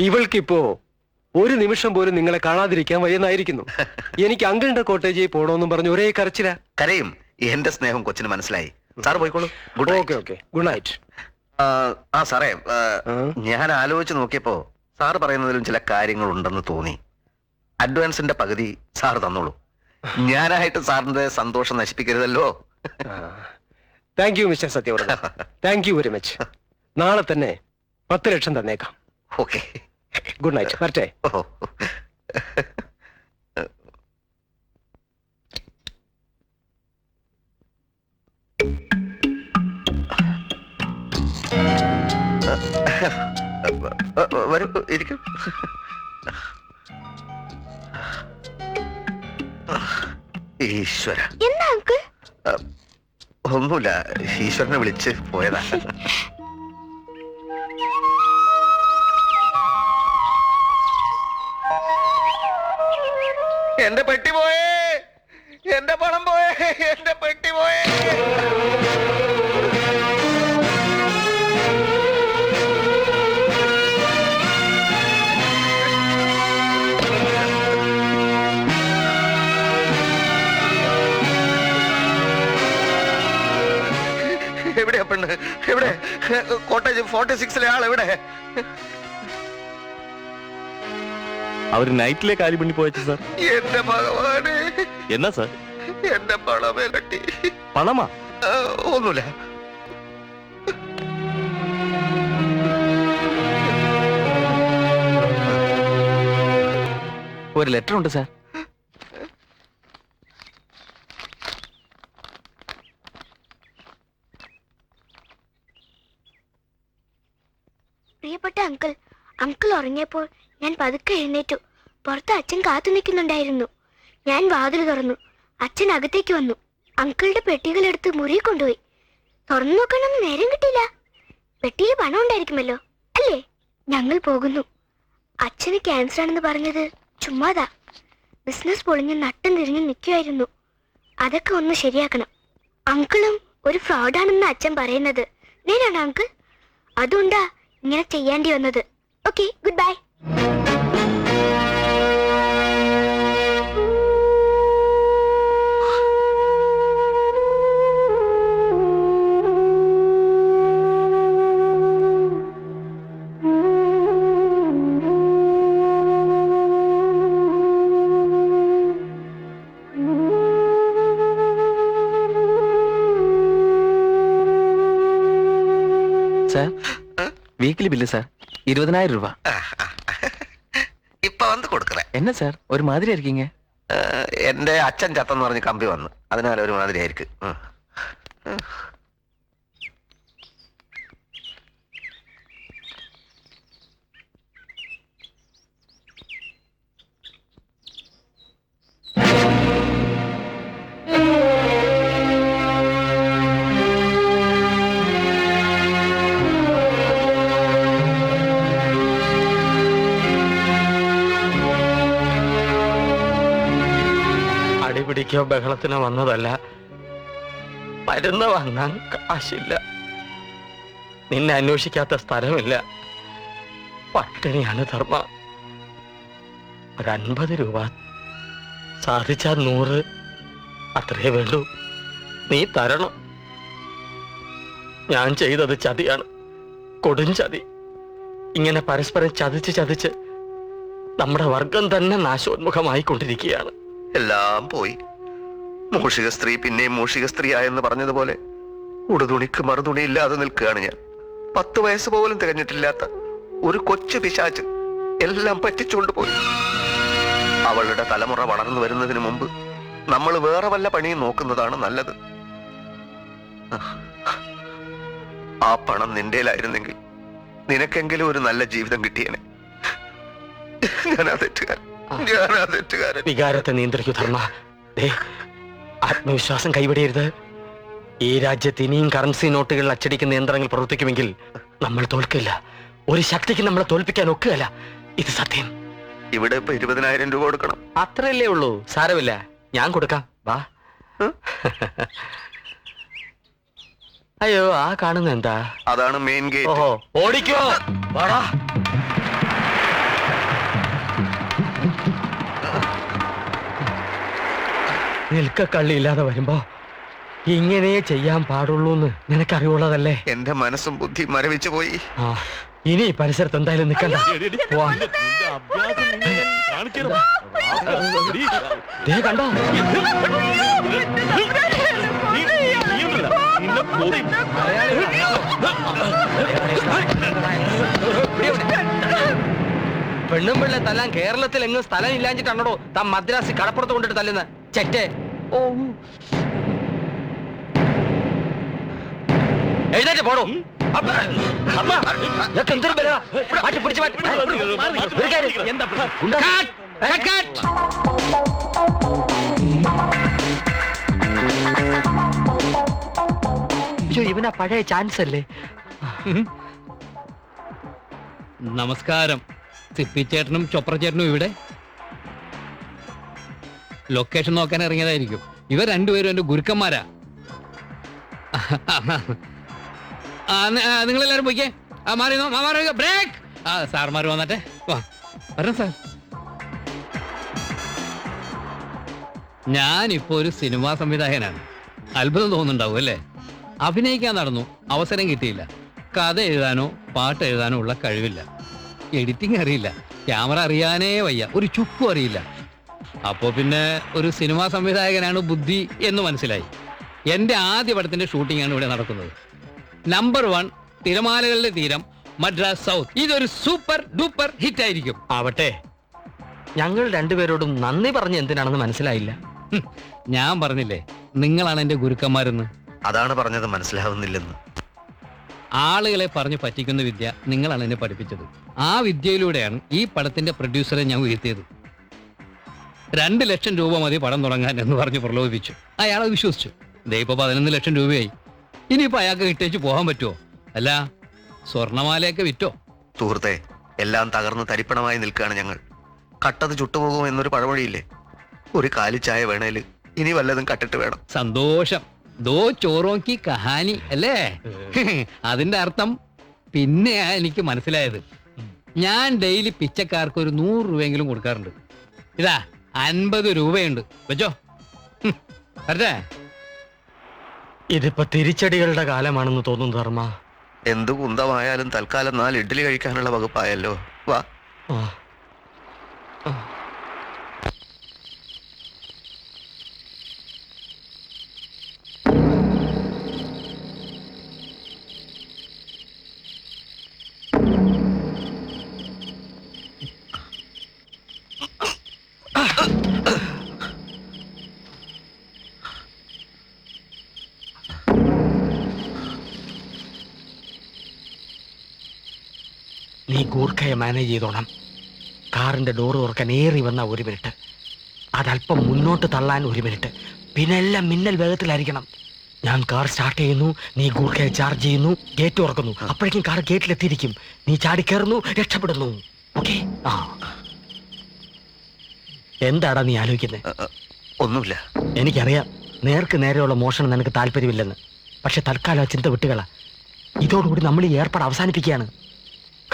ഇവൾക്കിപ്പോ ഒരു നിമിഷം പോലും നിങ്ങളെ കാണാതിരിക്കാൻ വയ്യെന്നായിരിക്കുന്നു. എനിക്ക് അങ്കിളിന്റെ കോട്ടേജിൽ പോണോന്നും പറഞ്ഞു ഒരേ കരച്ചില. കരയും. എന്റെ സ്നേഹം കൊച്ചിന് മനസ്സിലായി. സാറ് പോയിക്കോളൂ. Okay good night. സാറേ, ഞാൻ ആലോചിച്ച് നോക്കിയപ്പോ സാറ് പറയുന്നതിലും ചില കാര്യങ്ങൾ ഉണ്ടെന്ന് തോന്നി. അഡ്വാൻസിന്റെ പകുതി സാർ തന്നോളൂ. ഞാനായിട്ട് സാറിന്റെ സന്തോഷം നശിപ്പിക്കരുതല്ലോ. Thank you mister Satyavrata. Thank you very much. നാളെ തന്നെ 10 ലക്ഷം തന്നേക്കാം. Okay, good night. വരട്ടെ. വരൂ, ഇരിക്കും. ഈശ്വര. എന്താ അങ്കിൾ? ഒന്നുമില്ല, ഈശ്വരനെ വിളിച്ച് പോയതാ. എന്റെ പെട്ടി പോയേ, എന്റെ പണം പോയേ, എന്റെ പെട്ടി പോയേ. എവിടെയാ പെണ്ണ്? എവിടെ? കോട്ടേജ് 46-ലെ ആൾ എവിടെ? അവര് നൈറ്റിലെ കാര്യം വേണ്ടി പോയച്ചു സാർ. എന്റെ ഭഗവാനെ. എന്നാ സാർ? എന്റെ പണമേ കട്ടി. പണമാ? ഒന്നുമില്ല. ഒരു ലെറ്റർ ഉണ്ട് സാർ. പ്രിയപ്പെട്ട അങ്കിൾ ഉറങ്ങിയപ്പോൾ ഞാൻ പതുക്കെ എഴുന്നേറ്റു. പുറത്ത് അച്ഛൻ കാത്തു നിൽക്കുന്നുണ്ടായിരുന്നു. ഞാൻ വാതിൽ തുറന്നു. അച്ഛൻ അകത്തേക്ക് വന്നു. അങ്കിളുടെ പെട്ടികളെടുത്ത് മുറി കൊണ്ടുപോയി. തുറന്നു നോക്കാനൊന്നും നേരം കിട്ടിയില്ല. പെട്ടിയിൽ പണം ഉണ്ടായിരിക്കുമല്ലോ അല്ലേ? ഞങ്ങൾ പോകുന്നു. അച്ഛന് ക്യാൻസർ ആണെന്ന് പറഞ്ഞത് ചുമ്മാതാ. ബിസിനസ് പൊളിഞ്ഞ് നട്ടും തിരിഞ്ഞ് നിൽക്കുമായിരുന്നു. അതൊക്കെ ഒന്ന് ശരിയാക്കണം. അങ്കിളും ഒരു ഫ്രോഡാണെന്ന് അച്ഛൻ പറയുന്നത് നേരാണ് അങ്കിൾ? അതുകൊണ്ടാ ഇങ്ങനെ ചെയ്യേണ്ടി വന്നത്. Okay, good bye. Sir, weekly bill sir, 20,000 രൂപ. ഇപ്പൊ വന്ന് കൊടുക്കറേ. എന്നാ സാർ ഒരു മാതിരി ആയിരിക്കീங்க? എന്റെ അച്ഛൻ ചത്തെന്ന് പറഞ്ഞ് കമ്പി വന്നു, അതിനാൽ ഒരു മാതിരി ആയിരിക്കും. പിടിക്കോ ബഹളത്തിനോ വന്നതല്ല. മരുന്ന് വാങ്ങാൻ കാശില്ല. നിന്നെ അന്വേഷിക്കാത്ത സ്ഥലമില്ല. പട്ടിണിയാണ് ധർമ്മ. ഒരു 50 രൂപ സാധിച്ചാൽ 100, അത്രേ വേണ്ടൂ. നീ തരണം. ഞാൻ ചെയ്തത് ചതിയാണ്, കൊടും ചതി. ഇങ്ങനെ പരസ്പരം ചതിച്ച് നമ്മുടെ വർഗം തന്നെ നാശോന്മുഖമായിക്കൊണ്ടിരിക്കുകയാണ്. എല്ലാം പോയി. മൂഷിക സ്ത്രീ പിന്നെയും മൂഷിക സ്ത്രീയായെന്ന് പറഞ്ഞതുപോലെ ഉടുതുണിക്ക് മറുതുണി ഇല്ലാതെ നിൽക്കുകയാണ് ഞാൻ. 10 വയസ്സ് പോലും തികഞ്ഞിട്ടില്ലാത്ത ഒരു കൊച്ചു പിശാച് എല്ലാം പറ്റിച്ചുകൊണ്ട് പോയി. അവളുടെ തലമുറ വളർന്നു വരുന്നതിന് മുമ്പ് നമ്മൾ വേറെ വല്ല പണിയും നോക്കുന്നതാണ് നല്ലത്. ആ പണം നിന്റേലായിരുന്നെങ്കിൽ നിനക്കെങ്കിലും ഒരു നല്ല ജീവിതം കിട്ടിയേനെ. ഞാനാ തെറ്റുകാരൻ. വികാരത്തെ നിയന്ത്രിക്കൂ ധർമ്മ. ആത്മവിശ്വാസം കൈവിടരുത്. ഈ രാജ്യത്ത് ഇനിയും കറൻസി നോട്ടുകൾ അച്ചടിക്കുന്ന യന്ത്രങ്ങൾ പ്രവർത്തിക്കുമെങ്കിൽ നമ്മൾ തോൽക്കില്ല. ഒരു ശക്തിക്ക് നമ്മളെ തോൽപ്പിക്കാൻ ഒക്കുകയല്ല. ഇത് സത്യം. ഇവിടെ ഇപ്പൊ 20,000 രൂപ കൊടുക്കണം. അത്രയല്ലേ ഉള്ളൂ. സാരമില്ല, ഞാൻ കൊടുക്കാം. വാ. അയ്യോ ആ കാണുന്ന എന്താ? അതാണ് മെയിൻ ഗേറ്റ്. ഓഹോ, ഓടിക്കോ വാടാ. നിൽക്ക കള്ളിയില്ലാതെ വരുമ്പോ ഇങ്ങനെ ചെയ്യാൻ പാടുള്ളൂന്ന് നിനക്കറിവുള്ളതല്ലേ? എന്റെ മനസ്സും ബുദ്ധി മരവിച്ചു പോയി. ആ ഇനി ഈ പരിസരത്ത് എന്തായാലും നിൽക്കണ്ട. പോവാം. ദേ കണ്ടോ? പെണ്ണും പിള്ളെ തല്ലാൻ കേരളത്തിൽ എങ്ങും സ്ഥലം ഇല്ലാഞ്ഞിട്ടാണോ താൻ മദ്രാസ് കടപ്പുറത്ത് കൊണ്ടിട്ട് തല്ലുന്ന ചെറ്റേ? ഓ എഴുന്നേറ്റ് പോടോ. എന്തൊരു ബലാ. മാറ്റി പിടിച്ച് മാറ്റി. ഒരു കാര്യം. അയ്യോ ഇവനാ പഴയ ചാൻസ് അല്ലേ? നമസ്കാരം. സിപ്പിച്ചേട്ടനും ചൊപ്രച്ചേട്ടനും ഇവിടെ ലൊക്കേഷൻ നോക്കാൻ ഇറങ്ങിയതായിരിക്കും. ഇവർ രണ്ടുപേരും എന്റെ ഗുരുക്കന്മാരാ. നിങ്ങളെല്ലാരും പോയിക്കേ. ബ്രേക്ക്. സാർമാർ വന്നട്ടെ. വരണം സാർ. ഞാനിപ്പോ ഒരു സിനിമാ സംവിധായകനാണ്. അത്ഭുതം തോന്നുന്നുണ്ടാവും അല്ലേ? അഭിനയിക്കാൻ നടന്നു, അവസരം കിട്ടിയില്ല. കഥ എഴുതാനോ പാട്ട് എഴുതാനോ ഉള്ള കഴിവില്ല. എഡിറ്റിംഗ് അറിയില്ല, ക്യാമറ അറിയാനേ വയ്യ, ഒരു ചുക്കും അറിയില്ല. അപ്പോ പിന്നെ ഒരു സിനിമാ സംവിധായകനാണ് ബുദ്ധി എന്ന് മനസ്സിലായി. എന്റെ ആദ്യ പടത്തിന്റെ ഷൂട്ടിംഗ് ആണ് ഇവിടെ നടക്കുന്നത്. നമ്പർ 1 തിരമാലകളുടെ തീരം, മദ്രാസ് സൗത്ത്. ഇതൊരു സൂപ്പർ ഡൂപ്പർ ഹിറ്റ് ആയിരിക്കും. ആവട്ടെ. ഞങ്ങൾ രണ്ടുപേരോടും നന്ദി പറഞ്ഞ് എന്തിനാണെന്ന് മനസ്സിലായില്ല. ഞാൻ പറഞ്ഞില്ലേ നിങ്ങളാണ് എന്റെ ഗുരുക്കന്മാരെന്ന്. അതാണ് പറഞ്ഞത് മനസ്സിലാവുന്നില്ലെന്ന്. ആളുകളെ പറഞ്ഞു പറ്റിക്കുന്ന വിദ്യ നിങ്ങളാണ് എന്നെ പഠിപ്പിച്ചത്. ആ വിദ്യയിലൂടെയാണ് ഈ പടത്തിന്റെ പ്രൊഡ്യൂസറെ ഞാൻ വീഴ്ത്തിയത്. 2 ലക്ഷം രൂപ മതി പടം തുടങ്ങാൻ എന്ന് പറഞ്ഞ് പ്രലോഭിപ്പിച്ചു. അയാളെ വിശ്വസിച്ചു. ദേ ഇപ്പൊ 11 ലക്ഷം രൂപയായി. ഇനിയിപ്പോ അയാൾക്ക് വിട്ടേച്ച് പോകാൻ പറ്റുമോ? അല്ല, സ്വർണമാലയൊക്കെ വിറ്റോ? സുഹൃത്തെ, എല്ലാം തകർന്ന് തരിപ്പണമായി നിൽക്കുകയാണ് ഞങ്ങൾ. കട്ടത് ചുട്ടുപോകും എന്നൊരു പഴമൊഴിയില്ലേ? ഒരു കാലിച്ചായ വേണേല് ഇനി വല്ലതും കട്ടിട്ട് വേണം. സന്തോഷം. ദോ ചോറോക്കി കഹാനി അല്ലേ? അതിന്റെ അർത്ഥം പിന്നെയാ എനിക്ക് മനസ്സിലായത്. ഞാൻ ഡെയിലി പിച്ചക്കാർക്ക് ഒരു 100 രൂപയെങ്കിലും കൊടുക്കാറുണ്ട്. ഇതാ 50 രൂപയുണ്ട്, വെച്ചോ. വരട്ടെ. ഇതിപ്പോ തിരിച്ചടികളുടെ കാലമാണെന്ന് തോന്നുന്നു ധർമ്മ. എന്തു കുന്തമായാലും തൽക്കാലം 4 ഇഡ്ഡലി കഴിക്കാനുള്ള വകുപ്പായല്ലോ. വാ. ആ. ആ. നീ ഗൂർഖയെ മാനേജ് ചെയ്തോണം. കാറിന്റെ ഡോറ് തുറക്കാൻ ഏറി വന്ന 1 മിനിറ്റ്, അതല്പം മുന്നോട്ട് തള്ളാൻ 1 മിനിറ്റ്, പിന്നെ എല്ലാം മിന്നൽ വേഗത്തിലായിരിക്കണം. ഞാൻ കാർ സ്റ്റാർട്ട് ചെയ്യുന്നു, നീ ഗൂർഖയെ ചാർജ് ചെയ്യുന്നു, ഗേറ്റ് തുറക്കുന്നു. അപ്പോഴേക്കും കാർ ഗേറ്റിലെത്തിയിരിക്കും. നീ ചാടിക്കയറുന്നു, രക്ഷപ്പെടുന്നു. ഓക്കെ? ആ. എന്താടാ നീ ആലോചിക്കുന്നത്? ഒന്നുമില്ല. എനിക്കറിയാം നേർക്ക് നേരെയുള്ള മോഷണം നിനക്ക് താല്പര്യമില്ലെന്ന്. പക്ഷെ തൽക്കാലം ആ ചിന്ത വിട്ടുകള. ഇതോടുകൂടി നമ്മൾ ഈ ഏർപ്പാട് അവസാനിപ്പിക്കുകയാണ്.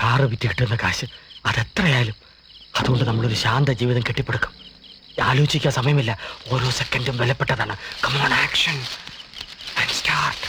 കാറ് വിറ്റ് കിട്ടുന്ന കാശ് അതെത്രയായാലും, അതുകൊണ്ട് നമ്മളൊരു ശാന്ത ജീവിതം കെട്ടിപ്പടുക്കും. ആലോചിക്കാൻ സമയമില്ല, ഓരോ സെക്കൻഡും വിലപ്പെട്ടതാണ്. Come on, action and start.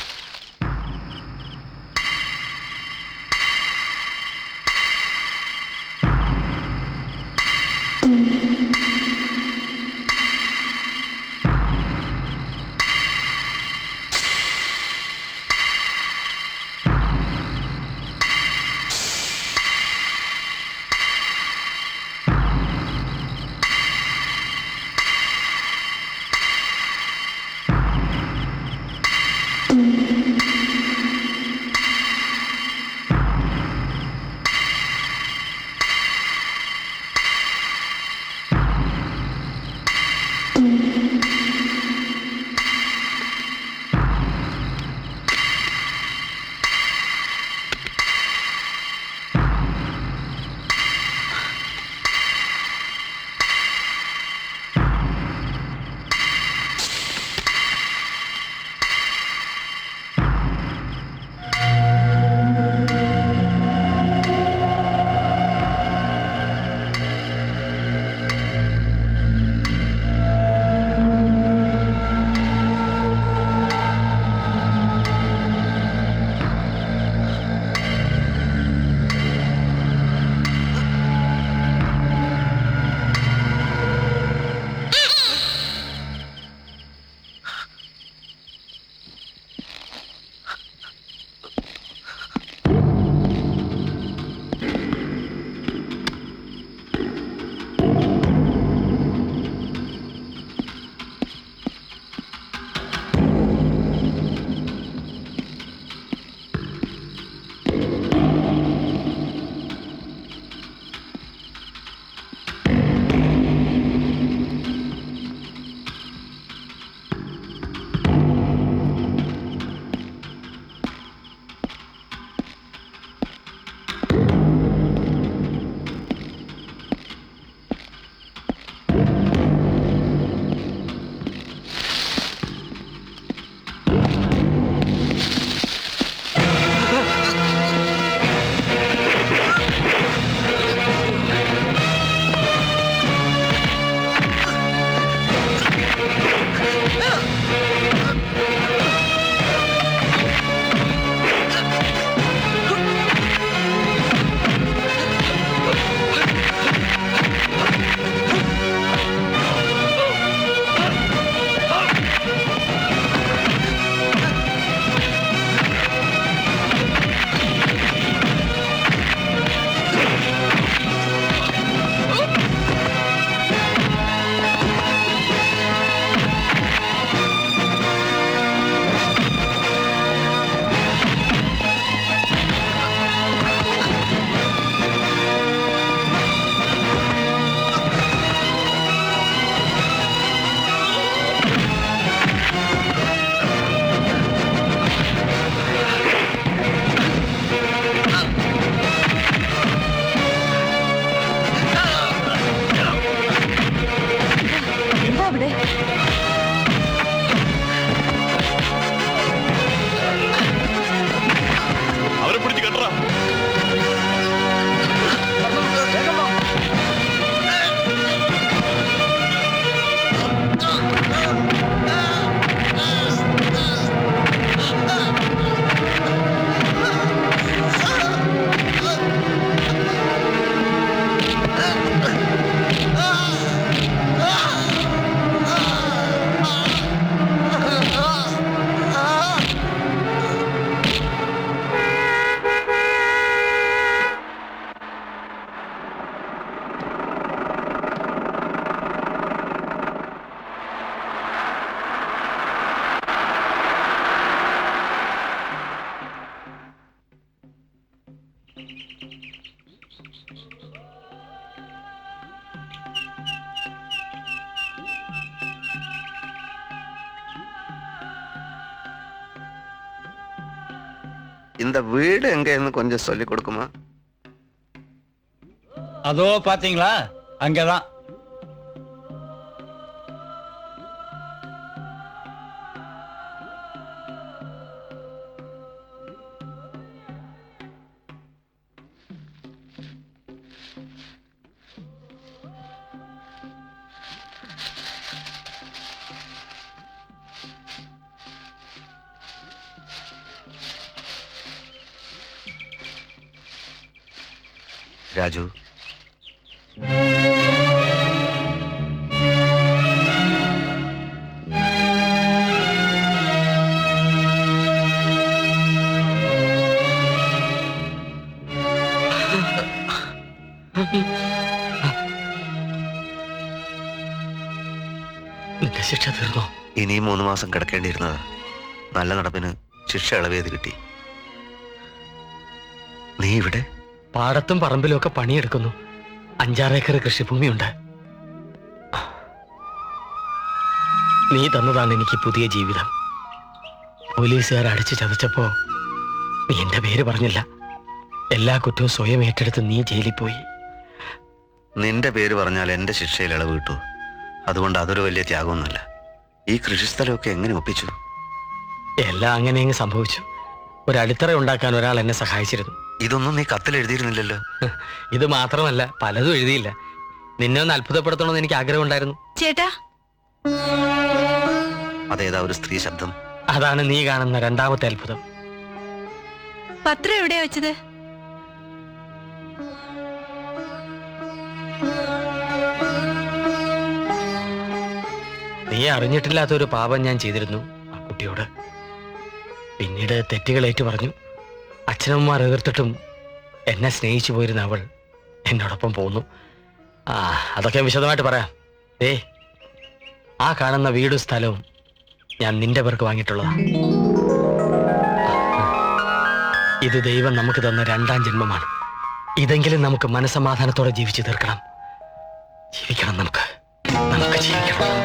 இந்த வீடு எங்கன்னு கொஞ்சம் சொல்லி கொடுக்குமா? அதோ பாத்தீங்களா, அங்கதான். രാജു, നിന്റെ ശിക്ഷ തീർന്നോ? ഇനിയും 3 മാസം കിടക്കേണ്ടിയിരുന്നതാ. നല്ല നടപ്പിന് ശിക്ഷ ഇളവേത് കിട്ടി. നീ ഇവിടെ? പാടത്തും പറമ്പിലും ഒക്കെ പണിയെടുക്കുന്നു. 5-6 ഏക്കർ കൃഷിഭൂമിയുണ്ട്. നീ തന്നതാണ് എനിക്ക് പുതിയ ജീവിതം. പോലീസുകാർ അടിച്ചു ചതച്ചപ്പോ നീ എന്റെ പേര് പറഞ്ഞില്ല. എല്ലാ കുറ്റവും സ്വയം ഏറ്റെടുത്ത് നീ ജയിലിൽ പോയി. നിന്റെ പേര് പറഞ്ഞാൽ എന്റെ ശിക്ഷയിൽ ഇളവ് കിട്ടൂ. അതുകൊണ്ട് അതൊരു വലിയ ത്യാഗമൊന്നുമല്ല. ഈ കൃഷിസ്ഥലമൊക്കെ എങ്ങനെ ഒപ്പിച്ചു? എല്ലാം അങ്ങനെ അങ്ങ് സംഭവിച്ചു. ഒരു അടിത്തറ ഉണ്ടാക്കാൻ ഒരാൾ എന്നെ സഹായിച്ചിരുന്നു. ഇതൊന്നും നീ കത്തിൽ എഴുതിയിരുന്നില്ലല്ലോ. ഇത് മാത്രമല്ല, പലതും എഴുതിയില്ല. നിന്നെ ഒന്ന് അത്ഭുതപ്പെടുത്തണമെന്ന് എനിക്ക് ആഗ്രഹം ഉണ്ടായിരുന്നു. ചേട്ടാ, അതേതാ ഒരു സ്ത്രീ ശബ്ദം? അതാണ് നീ കാണുന്ന 2ാമത്തെ അത്ഭുതം. പത്രം എവിടെയാ വെച്ചത്? നീ അറിഞ്ഞിട്ടില്ലാത്തൊരു പാപം ഞാൻ ചെയ്തിരുന്നു ആ കുട്ടിയോട്. പിന്നീട് തെറ്റുകൾ ഏറ്റു പറഞ്ഞു. അച്ഛനമ്മമാർ എതിർത്തിട്ടും എന്നെ സ്നേഹിച്ചു പോയിരുന്ന അവൾ എന്നോടൊപ്പം പോന്നു. അതൊക്കെ വിശദമായിട്ട് പറയാം. ആ കാണുന്ന വീടും സ്ഥലവും ഞാൻ നിന്റെ പേർക്ക് വാങ്ങിയിട്ടുള്ളതാ. ഇത് ദൈവം നമുക്ക് തന്ന 2ാം ജന്മമാണ്. ഇതെങ്കിലും നമുക്ക് മനസ്സമാധാനത്തോടെ ജീവിച്ചു തീർക്കണം. ജീവിക്കണം, നമുക്ക് ജീവിക്കണം.